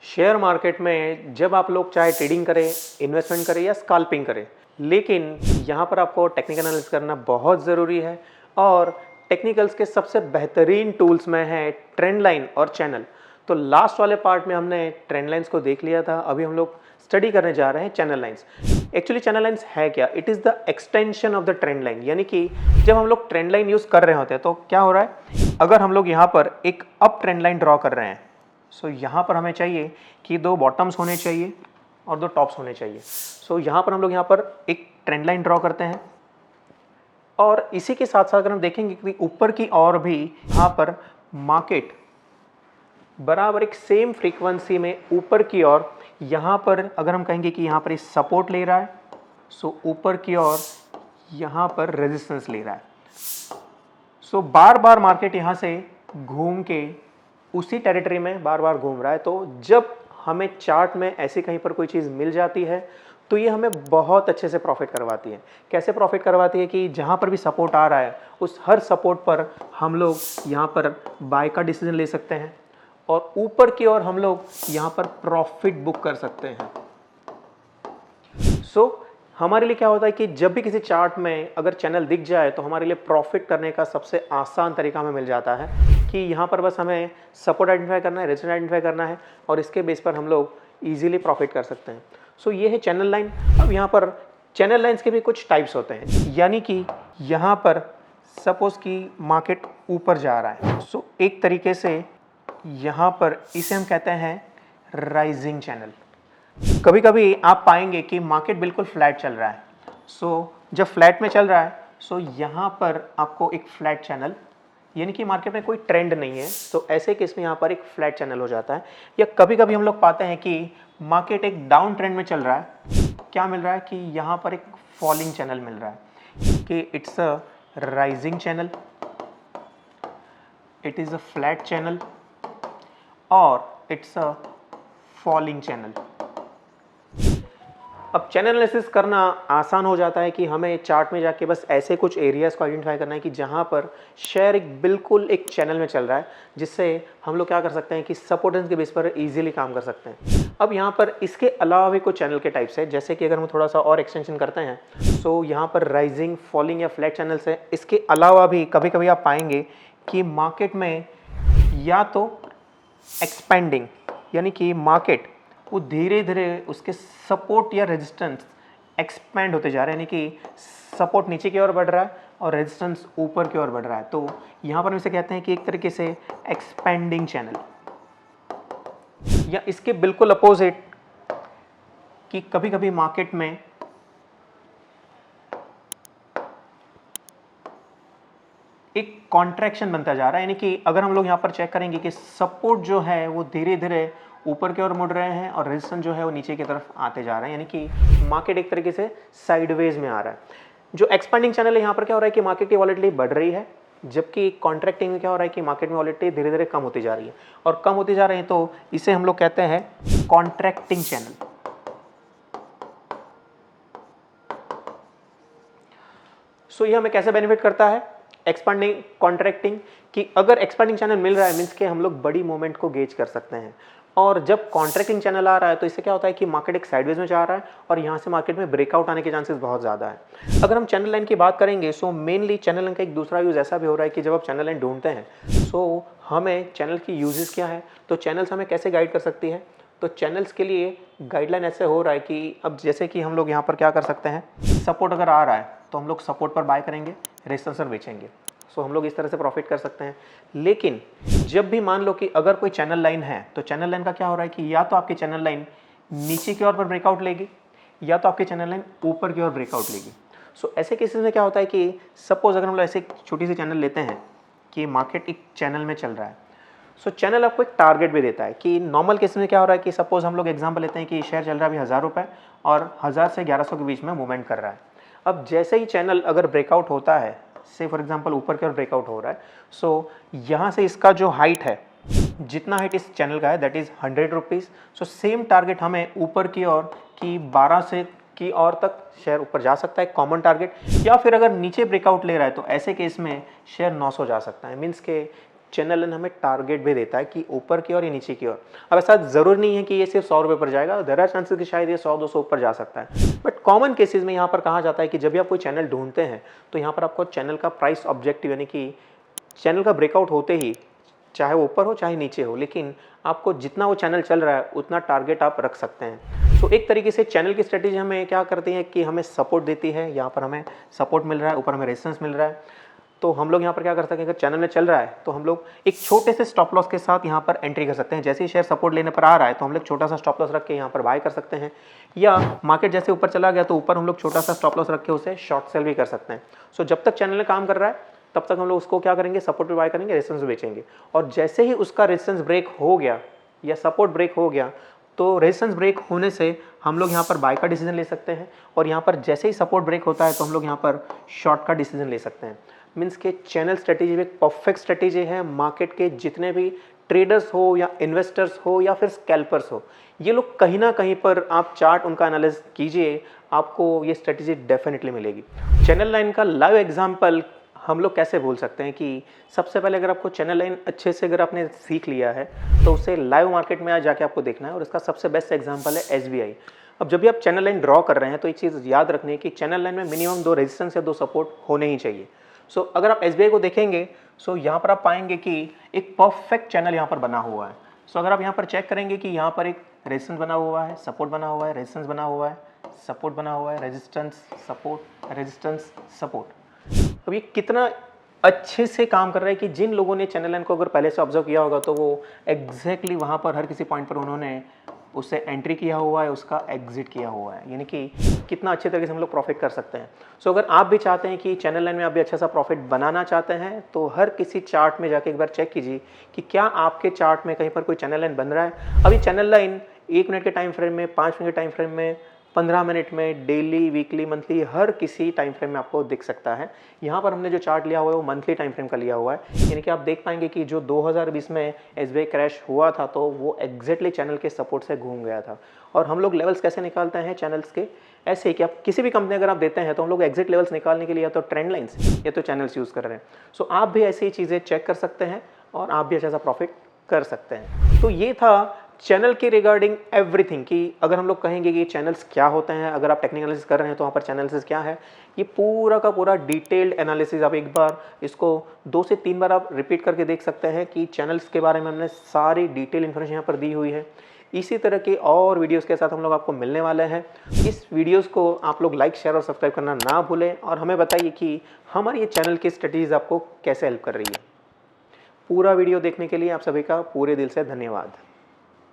Share market में जब आप लोग चाहे ट्रेडिंग करें, इन्वेस्टमेंट करें या स्कैल्पिंग करें, लेकिन यहाँ पर आपको टेक्निकल एनालिसिस करना बहुत ज़रूरी है। और टेक्निकल्स के सबसे बेहतरीन टूल्स में है ट्रेंड लाइन और चैनल। तो लास्ट वाले पार्ट में हमने ट्रेंड लाइंस को देख लिया था, अभी हम लोग स्टडी करने जा रहे हैं channel lines. Actually channel lines है क्या? It is the extension of the trend line. यानी कि जब हम लोग ट्रेंड लाइन यूज़ कर रहे होते हैं तो क्या हो रहा है, अगर हम लोग यहाँ पर एक अप ट्रेंड लाइन ड्रॉ कर रहे हैं, सो यहाँ पर हमें चाहिए कि दो बॉटम्स होने चाहिए और दो टॉप्स होने चाहिए। सो यहाँ पर हम लोग यहाँ पर एक ट्रेंड लाइन ड्रॉ करते हैं और इसी के साथ साथ अगर हम देखेंगे कि ऊपर की ओर भी यहाँ पर मार्केट बराबर एक सेम फ्रीक्वेंसी में ऊपर की ओर, यहाँ पर अगर हम कहेंगे कि यहाँ पर इस सपोर्ट ले रहा है, सो ऊपर की ओर यहाँ पर रेजिस्टेंस ले रहा है। सो बार बार मार्केट यहाँ से घूम के उसी टेरिटरी में बार बार घूम रहा है। तो जब हमें चार्ट में ऐसी कहीं पर कोई चीज़ मिल जाती है तो ये हमें बहुत अच्छे से प्रॉफिट करवाती है। कैसे प्रॉफिट करवाती है कि जहाँ पर भी सपोर्ट आ रहा है उस हर सपोर्ट पर हम लोग यहाँ पर बाय का डिसीजन ले सकते हैं और ऊपर की ओर हम लोग यहाँ पर प्रॉफिट बुक कर सकते हैं। सो हमारे लिए क्या होता है कि जब भी किसी चार्ट में अगर चैनल दिख जाए तो हमारे लिए प्रॉफिट करने का सबसे आसान तरीका हमें मिल जाता है कि यहाँ पर बस हमें सपोर्ट आइडेंटिफाई करना है, रेजिस्टेंस आइडेंटिफाई करना है और इसके बेस पर हम लोग इजीली प्रॉफिट कर सकते हैं। सो ये है चैनल लाइन। अब यहाँ पर चैनल लाइंस के भी कुछ टाइप्स होते हैं, यानी कि यहाँ पर सपोज कि मार्केट ऊपर जा रहा है, सो एक तरीके से यहाँ पर इसे हम कहते हैं राइजिंग चैनल। कभी कभी आप पाएंगे कि मार्केट बिल्कुल फ्लैट चल रहा है, सो जब फ्लैट में चल रहा है सो यहाँ पर आपको एक फ्लैट चैनल, यानी कि मार्केट में कोई ट्रेंड नहीं है, तो ऐसे केस में यहाँ पर एक फ्लैट चैनल हो जाता है। या कभी कभी हम लोग पाते हैं कि मार्केट एक डाउन ट्रेंड में चल रहा है, क्या मिल रहा है कि यहाँ पर एक फॉलिंग चैनल मिल रहा है कि it's a rising channel, it is a flat channel और इट्स अ फॉलिंग चैनल। अब चैनल एनालिसिस करना आसान हो जाता है कि हमें चार्ट में जाके बस ऐसे कुछ एरियाज़ को आइडेंटिफाई करना है कि जहाँ पर शेयर बिल्कुल एक चैनल में चल रहा है, जिससे हम लोग क्या कर सकते हैं कि सपोर्टेंस के बेस पर इजीली काम कर सकते हैं। अब यहाँ पर इसके अलावा भी कुछ चैनल के टाइप्स है, जैसे कि अगर हम थोड़ा सा और एक्सटेंशन करते हैं, सो यहाँ पर राइजिंग, फॉलिंग या फ्लैट चैनल्स है। इसके अलावा भी कभी कभी आप पाएंगे कि मार्केट में या तो एक्सपेंडिंग, यानी कि मार्केट वो धीरे धीरे उसके सपोर्ट या रेजिस्टेंस एक्सपेंड होते जा रहे हैं, यानी कि सपोर्ट नीचे की ओर बढ़ रहा है और रेजिस्टेंस ऊपर की ओर बढ़ रहा है। तो यहाँ पर हम इसे कहते हैं कि एक तरीके से एक्सपेंडिंग चैनल। या इसके बिल्कुल अपोजिट कि कभी कभी मार्केट में एक कॉन्ट्रैक्शन बनता जा रहा है, यानी कि अगर हम लोग यहाँ पर चेक करेंगे कि सपोर्ट जो है वो धीरे धीरे ऊपर की ओर मुड़ रहे हैं और रेजिस्टेंस जो है वो नीचे की तरफ आते जा रहे हैं, यानी कि मार्केट एक तरीके से साइडवेज में आ रहा है। जो एक्सपेंडिंग चैनल है, यहाँ पर क्या हो रहा है कि मार्केट की वॉलेटिलिटी बढ़ रही है, जबकि कॉन्ट्रैक्टिंग में क्या हो रहा है कि मार्केट में वॉलेटिलिटी धीरे धीरे कम होती जा रही है और कम होती जा रही है, तो इसे हम लोग कहते हैं कॉन्ट्रैक्टिंग चैनल। सो ये हमें कैसे बेनिफिट करता है एक्सपेंडिंग, कॉन्ट्रैक्टिंग, कि अगर एक्सपेंडिंग चैनल मिल रहा है मींस के हम लोग बड़ी मूवमेंट को गेज कर सकते हैं। और जब कॉन्ट्रैक्टिंग चैनल आ रहा है तो इससे क्या होता है कि मार्केट एक साइडवेज में जा रहा है और यहाँ से मार्केट में ब्रेकआउट आने के चांसेस बहुत ज़्यादा है। अगर हम चैनल लाइन की बात करेंगे, सो मेनली चैनल लाइन का एक दूसरा यूज़ ऐसा भी हो रहा है कि जब आप चैनल लाइन ढूंढते हैं, सो हमें चैनल की यूजेस क्या है, तो चैनल्स हमें कैसे गाइड कर सकती है। तो चैनल्स के लिए गाइडलाइन ऐसे हो रहा है कि अब जैसे कि हम लोग यहाँ पर क्या कर सकते हैं, सपोर्ट अगर आ रहा है तो हम लोग सपोर्ट पर बाय करेंगे, रेजिस्टेंस पर बेचेंगे। सो हम लोग इस तरह से प्रॉफिट कर सकते हैं। लेकिन जब भी मान लो कि अगर कोई चैनल लाइन है तो चैनल लाइन का क्या हो रहा है कि या तो आपकी चैनल लाइन नीचे की ओर पर ब्रेकआउट लेगी या तो आपकी चैनल लाइन ऊपर की ओर ब्रेकआउट लेगी। सो ऐसे केसेस में क्या होता है कि सपोज अगर हम लोग ऐसे एक छोटी सी चैनल लेते हैं कि मार्केट एक चैनल में चल रहा है, सो चैनल आपको एक टारगेट भी देता है कि नॉर्मल केस में क्या हो रहा है कि सपोज हम लोग एग्जांपल लेते हैं कि शेयर चल रहा है अभी 1000 रुपये और 1000 से 1100 के बीच में मूवमेंट कर रहा है। अब जैसे ही चैनल अगर ब्रेकआउट होता है, से फॉर एग्जांपल ऊपर की ओर ब्रेकआउट हो रहा है, सो यहाँ से इसका जो हाइट है, जितना हाइट इस चैनल का है that is 100 rupees. So same target हमें ऊपर की ओर की 12 से की ओर तक शेयर ऊपर जा सकता है, कॉमन टारगेट। या फिर अगर नीचे ब्रेकआउट ले रहा है तो ऐसे केस में शेयर 900 जा सकता है, मीन्स के चैनल लाइन हमें टारगेट भी देता है कि ऊपर की ओर या नीचे की ओर। अब ऐसा ज़रूर नहीं है कि ये सिर्फ 100 रुपये पर जाएगा, देयर आर चांसेस कि शायद ये 100-200 ऊपर जा सकता है। बट कॉमन केसेस में यहाँ पर कहा जाता है कि जब भी आप कोई चैनल ढूंढते हैं तो यहाँ पर आपको चैनल का प्राइस ऑब्जेक्टिव यानी कि चैनल का ब्रेकआउट होते ही, चाहे वो ऊपर हो चाहे नीचे हो, लेकिन आपको जितना वो चैनल चल रहा है उतना टारगेट आप रख सकते हैं। तो एक तरीके से चैनल की स्ट्रेटेजी हमें क्या करती है कि हमें सपोर्ट देती है, यहाँ पर हमें सपोर्ट मिल रहा है, ऊपर हमें रेजिस्टेंस मिल रहा है। तो हम लोग यहाँ पर क्या कर सकते हैं, अगर चैनल में चल रहा है तो हम लोग एक छोटे से स्टॉप लॉस के साथ यहाँ पर एंट्री कर सकते हैं। जैसे ही शेयर सपोर्ट लेने पर आ रहा है तो हम लोग छोटा सा स्टॉप लॉस रख के यहाँ पर बाय कर सकते हैं, या मार्केट जैसे ऊपर चला गया तो ऊपर हम लोग छोटा सा स्टॉप लॉस रख के उसे शॉर्ट सेल भी कर सकते हैं। सो जब तक चैनल में काम कर रहा है तब तक हम लोग उसको क्या करेंगे, सपोर्ट पे बाय करेंगे, रेजिस्टेंस बेचेंगे। और जैसे ही उसका रेजिस्टेंस ब्रेक हो गया या सपोर्ट ब्रेक हो गया तो रेजिस्टेंस ब्रेक होने से हम लोग यहाँ पर बाय का डिसीजन ले सकते हैं, और यहाँ पर जैसे ही सपोर्ट ब्रेक होता है तो हम लोग यहाँ पर शॉर्ट का डिसीजन ले सकते हैं। मीन्स के चैनल स्ट्रेटेजी एक परफेक्ट स्ट्रेटेजी है। मार्केट के जितने भी ट्रेडर्स हो या इन्वेस्टर्स हो या फिर स्कैल्पर्स हो, ये लोग कहीं ना कहीं पर आप चार्ट उनका एनालिसिस कीजिए, आपको ये स्ट्रेटेजी डेफिनेटली मिलेगी। चैनल लाइन का लाइव एग्जांपल हम लोग कैसे बोल सकते हैं कि सबसे पहले अगर आपको चैनल लाइन अच्छे से अगर आपने सीख लिया है तो उसे लाइव मार्केट में आज जाके आपको देखना है, और इसका सबसे बेस्ट एग्जांपल है SBI। अब जब भी आप चैनल लाइन ड्रॉ कर रहे हैं तो एक चीज़ याद रखनी है कि चैनल लाइन में मिनिमम 2 रेजिस्टेंस या 2 सपोर्ट होने ही चाहिए। सो अगर आप SBI को देखेंगे सो यहाँ पर आप पाएंगे कि एक परफेक्ट चैनल यहाँ पर बना हुआ है। सो अगर आप यहाँ पर चेक करेंगे कि यहाँ पर एक रेजिस्टेंस बना हुआ है, सपोर्ट बना हुआ है, रेजिस्टेंस बना हुआ है, सपोर्ट बना हुआ है, रेजिस्टेंस सपोर्ट, रेजिस्टेंस सपोर्ट। अब ये कितना अच्छे से काम कर रहा है कि जिन लोगों ने चैनल लाइन को अगर पहले से ऑब्जर्व किया होगा तो वो एग्जैक्टली वहाँ पर हर किसी पॉइंट पर उन्होंने उससे एंट्री किया हुआ है, उसका एग्जिट किया हुआ है, यानी कि कितना अच्छे तरीके से हम लोग प्रॉफिट कर सकते हैं। सो अगर आप भी चाहते हैं कि चैनल लाइन में आप भी अच्छा सा प्रॉफिट बनाना चाहते हैं तो हर किसी चार्ट में जाके एक बार चेक कीजिए कि क्या आपके चार्ट में कहीं पर कोई चैनल लाइन बन रहा है। अभी चैनल लाइन 1 मिनट के टाइम फ्रेम में, 5 मिनट के टाइम फ्रेम में, 15 मिनट में, डेली, वीकली, मंथली, हर किसी टाइम फ्रेम में आपको दिख सकता है। यहाँ पर हमने जो चार्ट लिया हुआ है वो मंथली टाइम फ्रेम का लिया हुआ है, यानी कि आप देख पाएंगे कि जो 2020 में SBI क्रैश हुआ था तो वो एग्जैक्टली चैनल के सपोर्ट से घूम गया था। और हम लोग लेवल्स कैसे निकालते हैं चैनल्स के, ऐसे ही कि आप किसी भी कंपनी अगर आप देते हैं तो हम लोग एग्जिट लेवल्स निकालने के लिए या तो ट्रेंड लाइंस या तो चैनल्स यूज़ कर रहे हैं। सो आप भी ऐसी चीज़ें चेक कर सकते हैं और आप भी अच्छा सा प्रॉफिट कर सकते हैं। तो ये था चैनल के रिगार्डिंग एवरीथिंग कि अगर हम लोग कहेंगे कि चैनल्स क्या होते हैं, अगर आप टेक्निकल एनालिसिस कर रहे हैं तो वहाँ पर चैनल एनालिसिस क्या है, ये पूरा का पूरा डिटेल्ड एनालिसिस आप एक बार इसको 2 से 3 बार आप रिपीट करके देख सकते हैं कि चैनल्स के बारे में हमने सारी डिटेल इन्फॉर्मेशन यहाँ पर दी हुई है। इसी तरह के और वीडियोस के साथ हम लोग आपको मिलने वाले हैं। इस वीडियोस को आप लोग लाइक, शेयर और सब्सक्राइब करना ना भूलें, और हमें बताइए कि हमारी ये चैनल की स्ट्रेटजीज आपको कैसे हेल्प कर रही है। पूरा वीडियो देखने के लिए आप सभी का पूरे दिल से धन्यवाद।